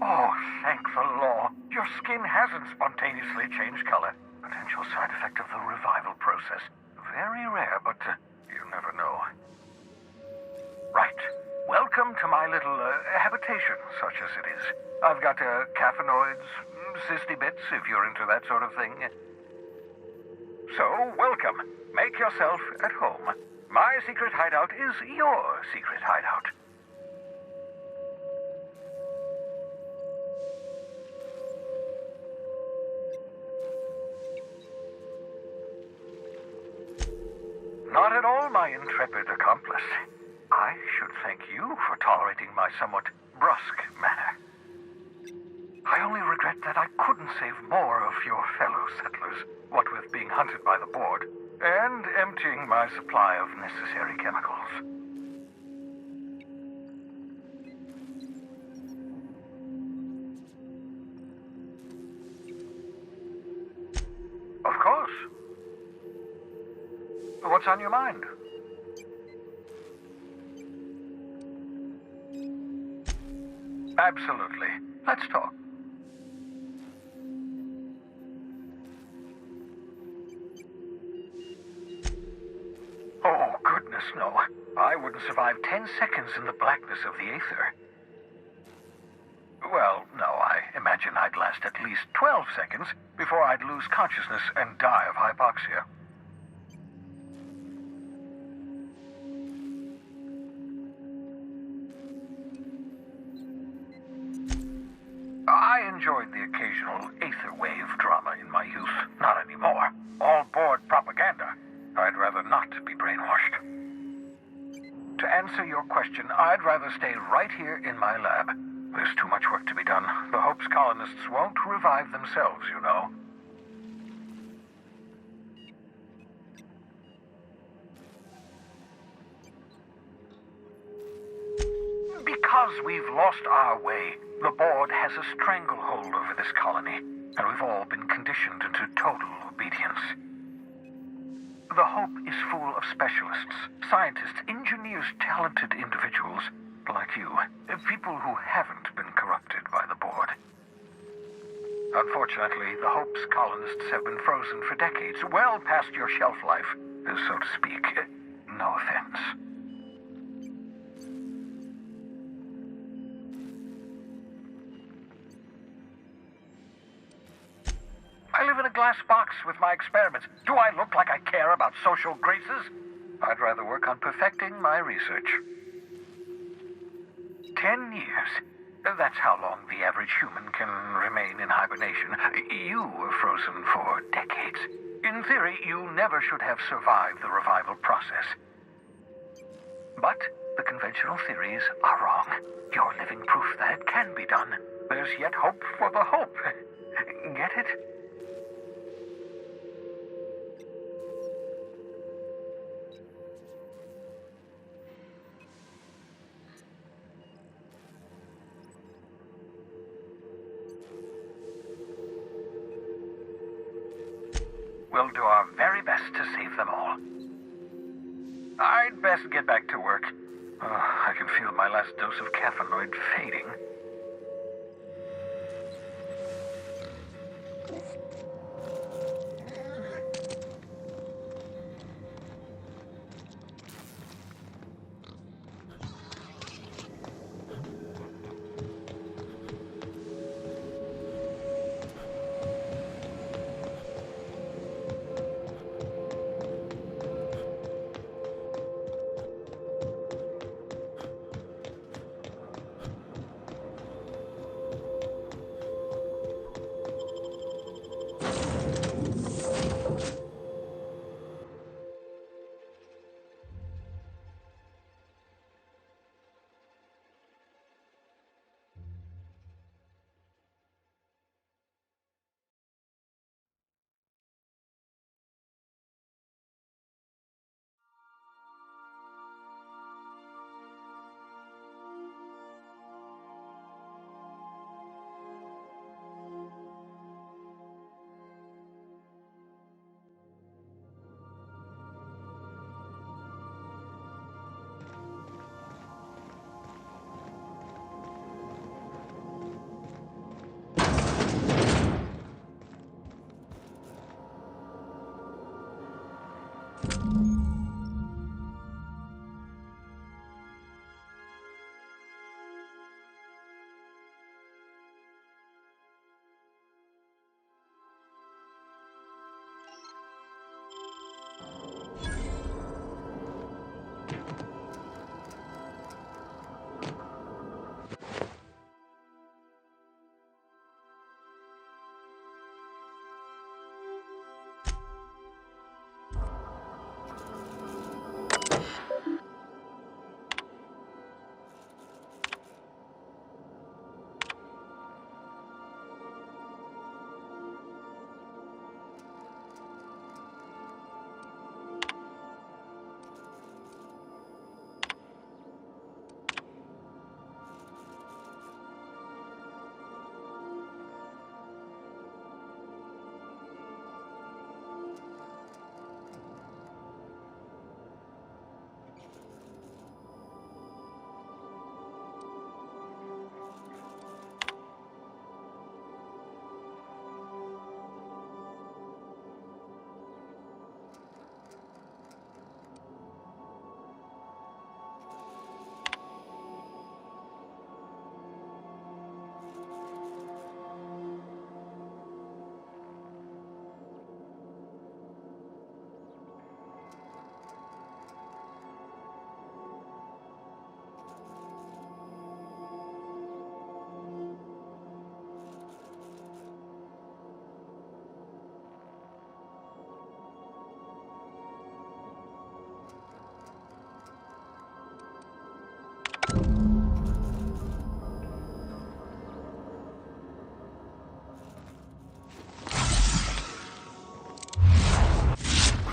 Oh, thank the law. Your skin hasn't spontaneously changed color. Potential side effect of the revival process. Very rare, but you never know. Right. Welcome to my little habitation, such as it is. I've got caffeinoids, cysty bits, if you're into that sort of thing. So, welcome. Make yourself at home. My secret hideout is your secret hideout. Not at all, my intrepid accomplice. I should thank you for tolerating my somewhat brusque manner. I only regret that I couldn't save more of your fellow settlers, what with being hunted by the board, and emptying my supply of necessary chemicals. Of course. What's on your mind? Absolutely. Let's talk. Oh, goodness, no. I wouldn't survive 10 seconds in the blackness of the aether. Well, no, I imagine I'd last at least 12 seconds before I'd lose consciousness and die of hypoxia. I enjoyed the occasional aether wave drama in my youth. Not anymore. All board propaganda. I'd rather not be brainwashed. To answer your question, I'd rather stay right here in my lab. There's too much work to be done. The Hope's colonists won't revive themselves, you know. Because we've lost our way, the board has a stranglehold over this colony, and we've all been conditioned into total obedience. The Hope is full of specialists, scientists, engineers, talented individuals like you, people who haven't been corrupted by the board. Unfortunately, the Hope's colonists have been frozen for decades, well past your shelf life, so to speak. No offense. I live in a glass box with my experiments. Do I look like I care about social graces? I'd rather work on perfecting my research. 10 years. That's how long the average human can remain in hibernation. You were frozen for decades. In theory, you never should have survived the revival process. But the conventional theories are wrong. You're living proof that it can be done. There's yet hope for the Hope. Get it? We'll do our very best to save them all. I'd best get back to work. I can feel my last dose of caffeinoid fading.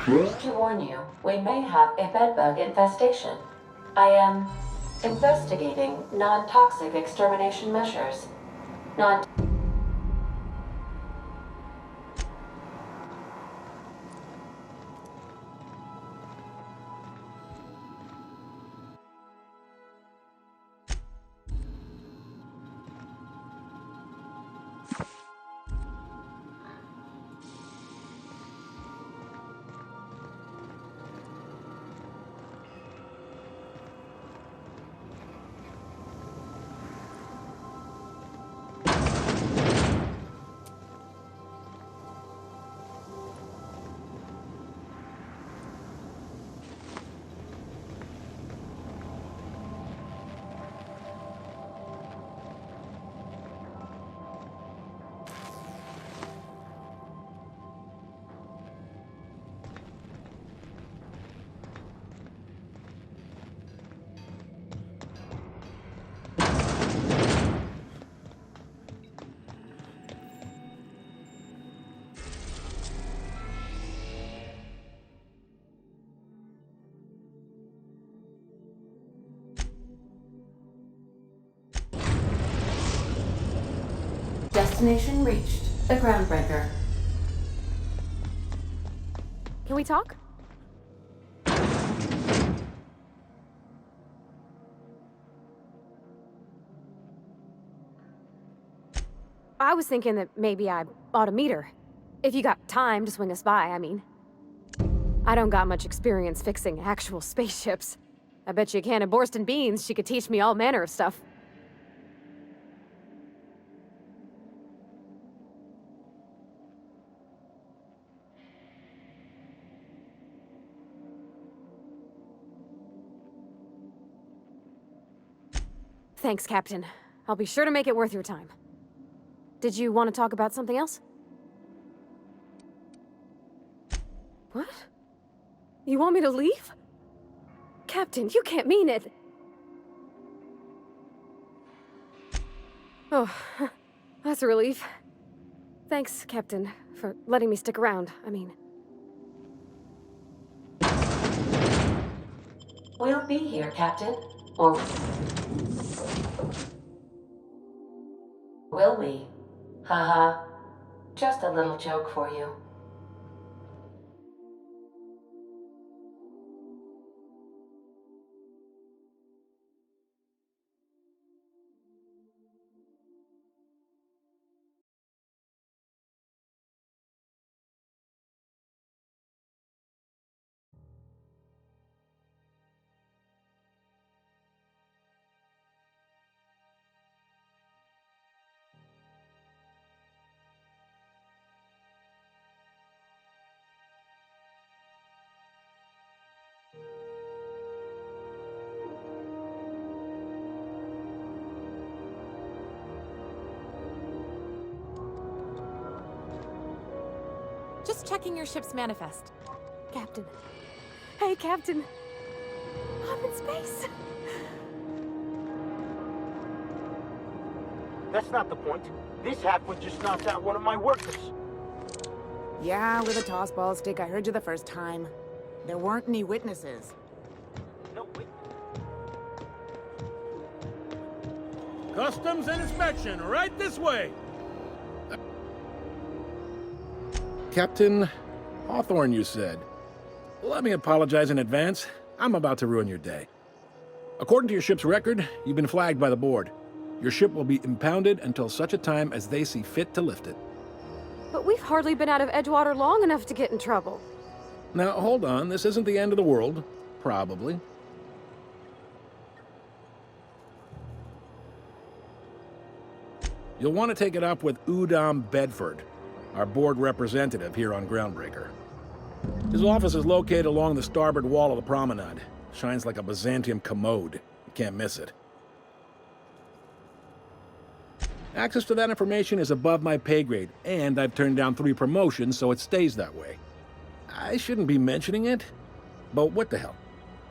To warn you, we may have a bedbug infestation. I am investigating non-toxic extermination measures. Non- Destination reached. The Groundbreaker. Can we talk? I was thinking that maybe I ought to meet her. If you got time to swing us by, I mean. I don't got much experience fixing actual spaceships. I bet you a can of Borston beans she could teach me all manner of stuff. Thanks, Captain. I'll be sure to make it worth your time. Did you want to talk about something else? What? You want me to leave? Captain, you can't mean it! Oh, that's a relief. Thanks, Captain, for letting me stick around. I mean... We'll be here, Captain. Or... will we? Haha. Just a little joke for you. Just checking your ship's manifest. Captain. Hey, Captain. I'm in space. That's not the point. This halfwit just knocked out one of my workers. Yeah, with a toss ball stick, I heard you the first time. There weren't any witnesses. No, wait. Customs and inspection, right this way! Captain Hawthorne, you said. Let me apologize in advance. I'm about to ruin your day. According to your ship's record, you've been flagged by the board. Your ship will be impounded until such a time as they see fit to lift it. But we've hardly been out of Edgewater long enough to get in trouble. Now, hold on. This isn't the end of the world. Probably. You'll want to take it up with Udom Bedford, our board representative here on Groundbreaker. His office is located along the starboard wall of the promenade. Shines like a Byzantium commode. You can't miss it. Access to that information is above my pay grade, and I've turned down 3 promotions, so it stays that way. I shouldn't be mentioning it, but what the hell?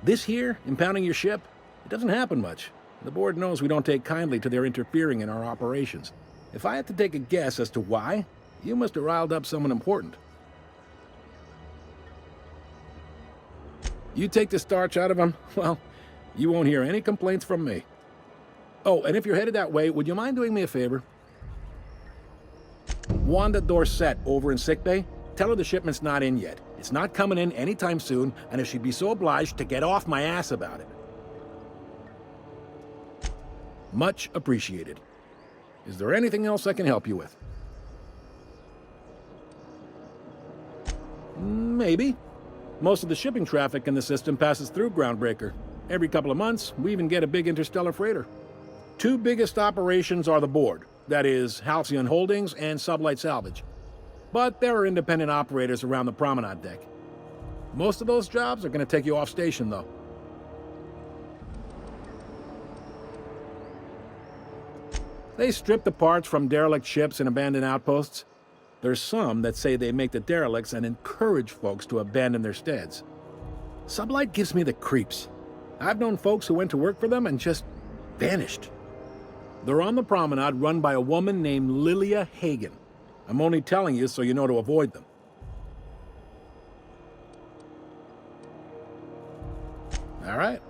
This here, impounding your ship, it doesn't happen much. The board knows we don't take kindly to their interfering in our operations. If I had to take a guess as to why, you must have riled up someone important. You take the starch out of them, well, you won't hear any complaints from me. Oh, and if you're headed that way, would you mind doing me a favor? Wanda Dorset over in sickbay, tell her the shipment's not in yet. It's not coming in anytime soon, and if she'd be so obliged to get off my ass about it. Much appreciated. Is there anything else I can help you with? Maybe. Most of the shipping traffic in the system passes through Groundbreaker. Every couple of months, we even get a big interstellar freighter. Two biggest operations are the board, that is, Halcyon Holdings and Sublight Salvage. But there are independent operators around the promenade deck. Most of those jobs are going to take you off station, though. They strip the parts from derelict ships and abandoned outposts. There's some that say they make the derelicts and encourage folks to abandon their steads. Sublight gives me the creeps. I've known folks who went to work for them and just vanished. They're on the promenade run by a woman named Lilia Hagen. I'm only telling you so you know to avoid them. All right.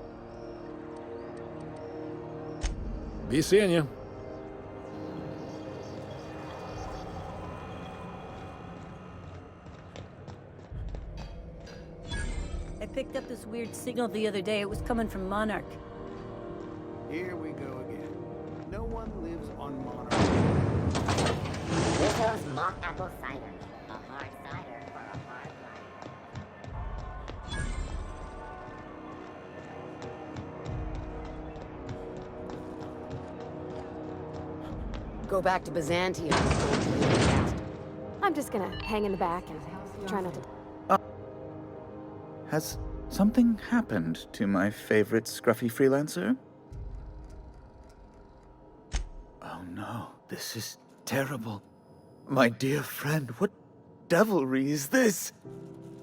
Be seeing you. I picked up this weird signal the other day. It was coming from Monarch. Here we go again. No one lives on Monarch. Rizzo's mock apple cider. A hard cider for a hard life. Go back to Byzantium. I'm just gonna hang in the back and try not to. Has something happened to my favorite scruffy freelancer? Oh no, this is terrible. My dear friend, what devilry is this?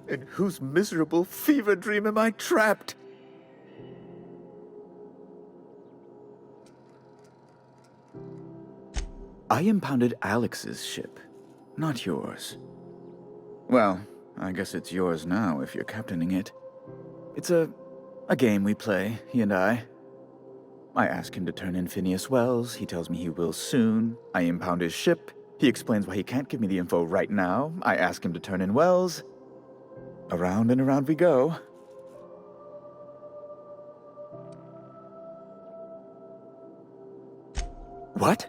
In whose miserable fever dream am I trapped? I impounded Alex's ship, not yours. Well, I guess it's yours now if you're captaining it. It's a game we play, he and I. I ask him to turn in Phineas Wells. He tells me he will soon. I impound his ship. He explains why he can't give me the info right now. I ask him to turn in Wells. Around and around we go. What?